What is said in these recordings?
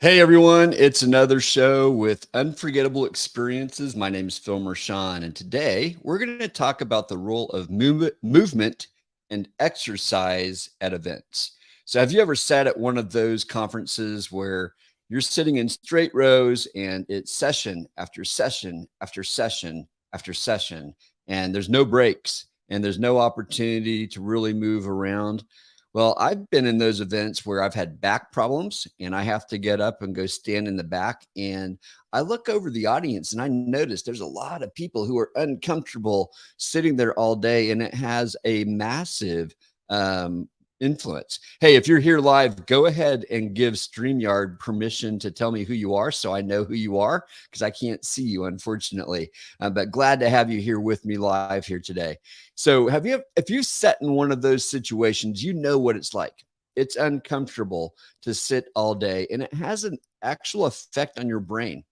Hey everyone, it's another show with unforgettable experiences. My name is Phil Mershon, and today we're going to talk about the role of movement and exercise at events. So, have you ever sat at one of those conferences where you're sitting in straight rows and it's session after session after session after session, and there's no breaks and there's no opportunity to really move around? Well, I've been in those events where I've had back problems and I have to get up and go stand in the back. And I look over the audience and I notice there's a lot of people who are uncomfortable sitting there all day, and it has a massive um, influence. Hey, if you're here live, go ahead and give StreamYard permission to tell me who you are so I know who you are because I can't see you, unfortunately. But glad to have you here with me live here today. So if you sat in one of those situations, you know what it's like. It's uncomfortable to sit all day, and it has an actual effect on your brain.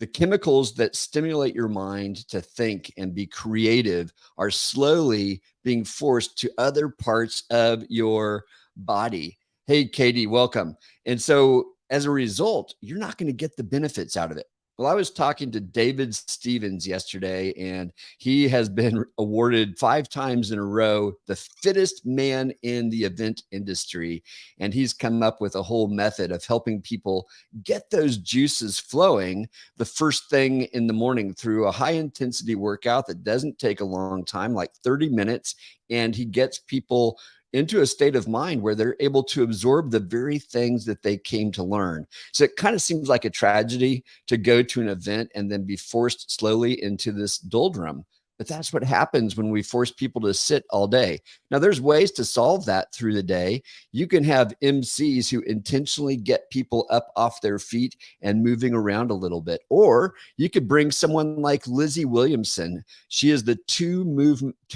The chemicals that stimulate your mind to think and be creative are slowly being forced to other parts of your body. Hey, Katie, welcome. And so as a result, you're not going to get the benefits out of it. Well, I was talking to David Stevens yesterday, and he has been awarded 5 times in a row the fittest man in the event industry. And he's come up with a whole method of helping people get those juices flowing the first thing in the morning through a high intensity workout that doesn't take a long time, like 30 minutes. And he gets people into a state of mind where they're able to absorb the very things that they came to learn. So it kind of seems like a tragedy to go to an event and then be forced slowly into this doldrum. But that's what happens when we force people to sit all day. Now, there's ways to solve that through the day. You can have MCs who intentionally get people up off their feet and moving around a little bit. Or you could bring someone like Lizzie Williamson. She is the 2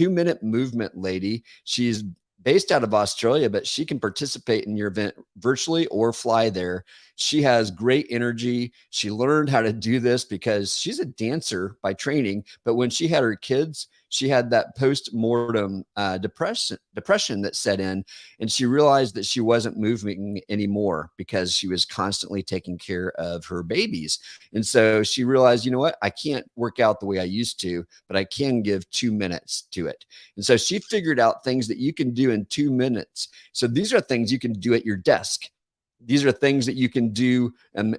minute movement lady. She's based out of Australia, but she can participate in your event virtually or fly there. She has great energy. She learned how to do this because she's a dancer by training. But when she had her kids, she had that post-mortem depression that set in, and she realized that she wasn't moving anymore because she was constantly taking care of her babies. And so she realized, you know what? I can't work out the way I used to, but I can give 2 minutes to it. And so she figured out things that you can do in 2 minutes. So these are things you can do at your desk. These are things that you can do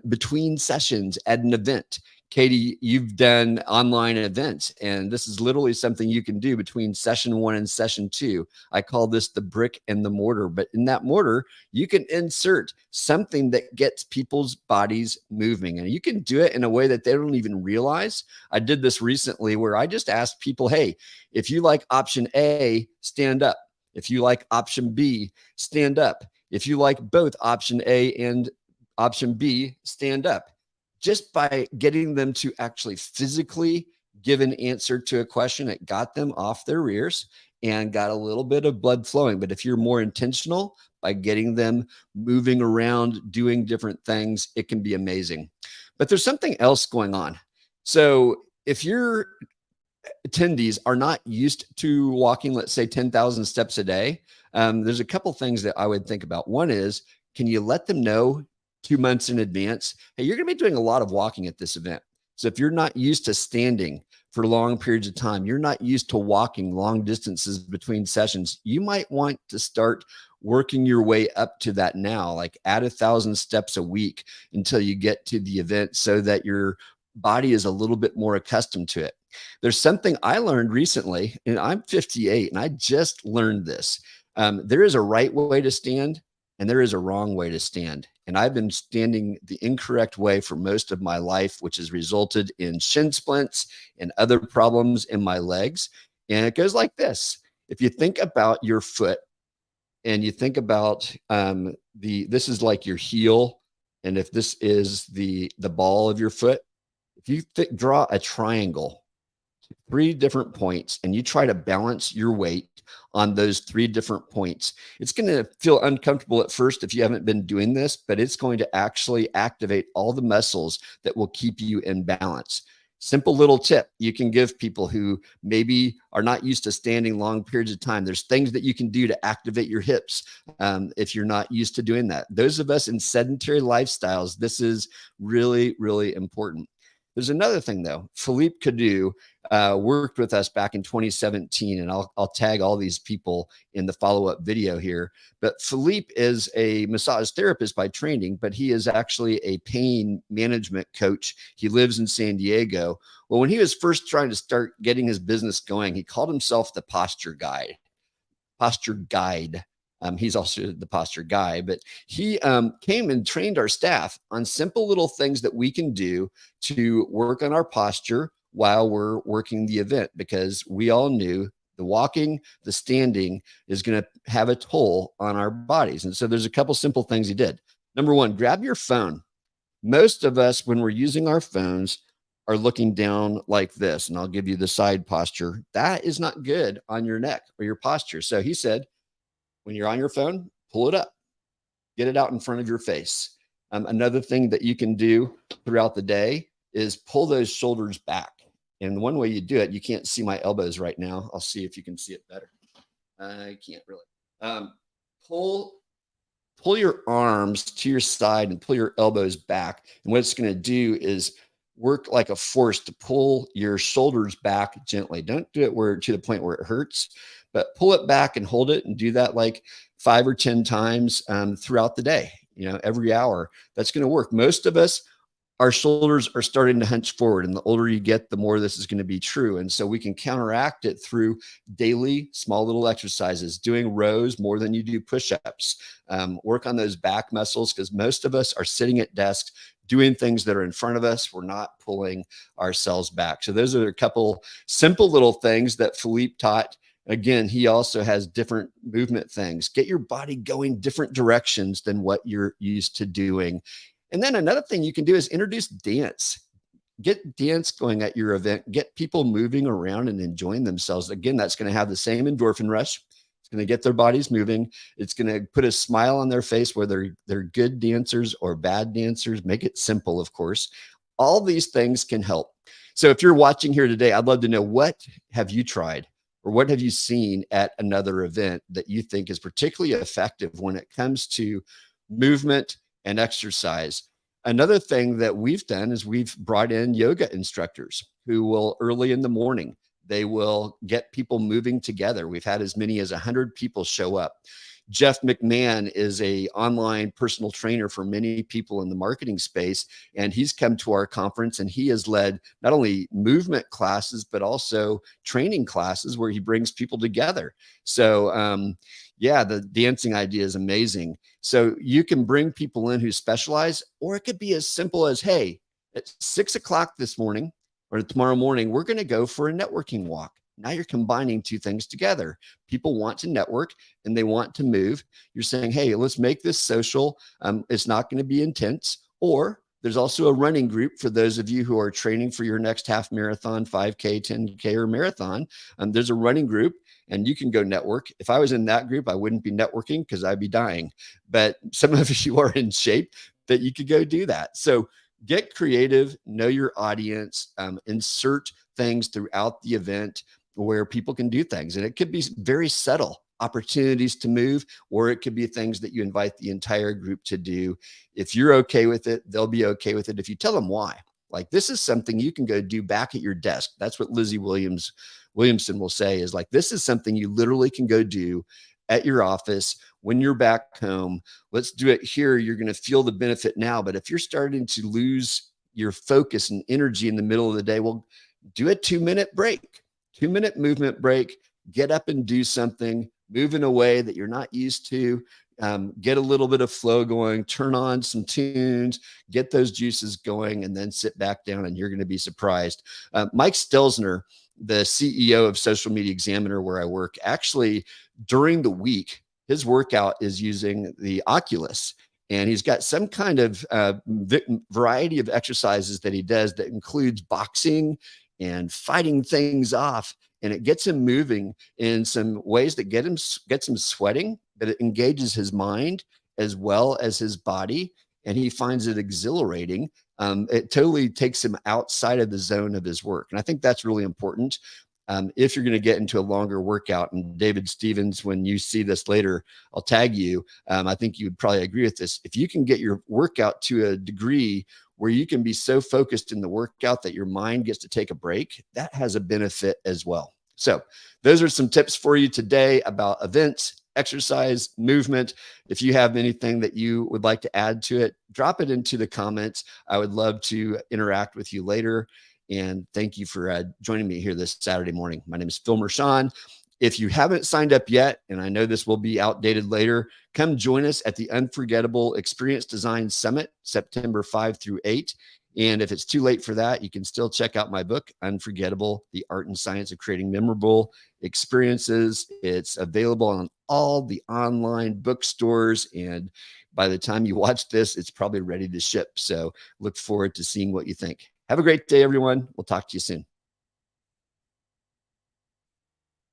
between sessions at an event. Katie, you've done online events, and this is literally something you can do between session 1 and session 2. I call this the brick and the mortar, but in that mortar, you can insert something that gets people's bodies moving, and you can do it in a way that they don't even realize. I did this recently where I just asked people, hey, if you like option A, stand up. If you like option B, stand up. If you like both option A and option B, stand up. Just by getting them to actually physically give an answer to a question, it got them off their rears and got a little bit of blood flowing. But if you're more intentional by getting them moving around, doing different things, it can be amazing. But there's something else going on. So if your attendees are not used to walking, let's say 10,000 steps a day, there's a couple things that I would think about. One is, can you let them know 2 months in advance, hey, you're going to be doing a lot of walking at this event. So if you're not used to standing for long periods of time, you're not used to walking long distances between sessions, you might want to start working your way up to that now, like add 1,000 steps a week until you get to the event so that your body is a little bit more accustomed to it. There's something I learned recently, and I'm 58, and I just learned this. There is a right way to stand, and there is a wrong way to stand. And I've been standing the incorrect way for most of my life, which has resulted in shin splints and other problems in my legs. And it goes like this. If you think about your foot and you think about this is like your heel, and if this is the ball of your foot, if you draw a triangle, 3 different points, and you try to balance your weight on those 3 different points, it's going to feel uncomfortable at first if you haven't been doing this, but it's going to actually activate all the muscles that will keep you in balance. Simple little tip you can give people who maybe are not used to standing long periods of time. There's things that you can do to activate your hips if you're not used to doing that. Those of us in sedentary lifestyles, this is really, really important. There's another thing though. Philippe Cadu worked with us back in 2017, and I'll tag all these people in the follow-up video here. But Philippe is a massage therapist by training, but he is actually a pain management coach. He lives in San Diego. Well, when he was first trying to start getting his business going, he called himself the posture guide. He's also the posture guy, but he came and trained our staff on simple little things that we can do to work on our posture while we're working the event, because we all knew the walking, the standing is going to have a toll on our bodies. And so there's a couple simple things he did. Number one, grab your phone. Most of us, when we're using our phones, are looking down like this. And I'll give you the side posture. That is not good on your neck or your posture. So he said, when you're on your phone, pull it up, get it out in front of your face. Another thing that you can do throughout the day is pull those shoulders back. And the one way you do it, you can't see my elbows right now. I'll see if you can see it better. I can't really. Pull your arms to your side and pull your elbows back. And what it's going to do is work like a force to pull your shoulders back gently. Don't do it to the point where it hurts, but pull it back and hold it, and do that like 5 or 10 times throughout the day, every hour. That's going to work. Most of us, our shoulders are starting to hunch forward, and the older you get, the more this is going to be true. And so we can counteract it through daily small little exercises, doing rows more than you do push-ups, work on those back muscles, because most of us are sitting at desks doing things that are in front of us. We're not pulling ourselves back. So those are a couple simple little things that Philippe taught. Again, he also has different movement things. Get your body going different directions than what you're used to doing. And then another thing you can do is introduce dance. Get dance going at your event. Get people moving around and enjoying themselves. Again, that's going to have the same endorphin rush. It's going to get their bodies moving. It's going to put a smile on their face, whether they're good dancers or bad dancers. Make it simple, of course. All these things can help. So if you're watching here today, I'd love to know, what have you tried? Or what have you seen at another event that you think is particularly effective when it comes to movement and exercise? Another thing that we've done is we've brought in yoga instructors who will, early in the morning, they will get people moving together. We've had as many as 100 people show up. Jeff McMahon is a online personal trainer for many people in the marketing space, and he's come to our conference, and he has led not only movement classes, but also training classes where he brings people together. So yeah, the dancing idea is amazing. So you can bring people in who specialize, or it could be as simple as, hey, at 6 o'clock this morning or tomorrow morning, we're going to go for a networking walk. Now you're combining two things together. People want to network and they want to move. You're saying, hey, let's make this social. It's not going to be intense. Or there's also a running group for those of you who are training for your next half marathon, 5K, 10K, or marathon. There's a running group and you can go network. If I was in that group, I wouldn't be networking because I'd be dying. But some of you are in shape that you could go do that. So get creative, know your audience, insert things throughout the event where people can do things. And it could be very subtle opportunities to move, or it could be things that you invite the entire group to do. If you're okay with it, they'll be okay with it. If you tell them why, like, this is something you can go do back at your desk. That's what Lizzie Williamson will say, is like, this is something you literally can go do at your office when you're back home. Let's do it here. You're going to feel the benefit now. But if you're starting to lose your focus and energy in the middle of the day, well, do a 2-minute break. 2-minute movement break, get up and do something, move in a way that you're not used to, get a little bit of flow going, turn on some tunes, get those juices going, and then sit back down, and you're going to be surprised. Mike Stelzner, the CEO of Social Media Examiner, where I work, actually during the week, his workout is using the Oculus. And he's got some kind of variety of exercises that he does that includes boxing and fighting things off. And it gets him moving in some ways that gets him sweating, but it engages his mind as well as his body. And he finds it exhilarating. It totally takes him outside of the zone of his work. And I think that's really important. If you're going to get into a longer workout, and David Stevens, when you see this later, I'll tag you. I think you would probably agree with this. If you can get your workout to a degree where you can be so focused in the workout that your mind gets to take a break, that has a benefit as well. So those are some tips for you today about events, exercise, movement. If you have anything that you would like to add to it, drop it into the comments. I would love to interact with you later. And thank you for joining me here this Saturday morning. My name is Phil Mershon. If you haven't signed up yet, and I know this will be outdated later, come join us at the Unforgettable Experience Design Summit, September 5 through 8. And if it's too late for that, you can still check out my book, Unforgettable, The Art and Science of Creating Memorable Experiences. It's available on all the online bookstores. And by the time you watch this, it's probably ready to ship. So look forward to seeing what you think. Have a great day, everyone. We'll talk to you soon.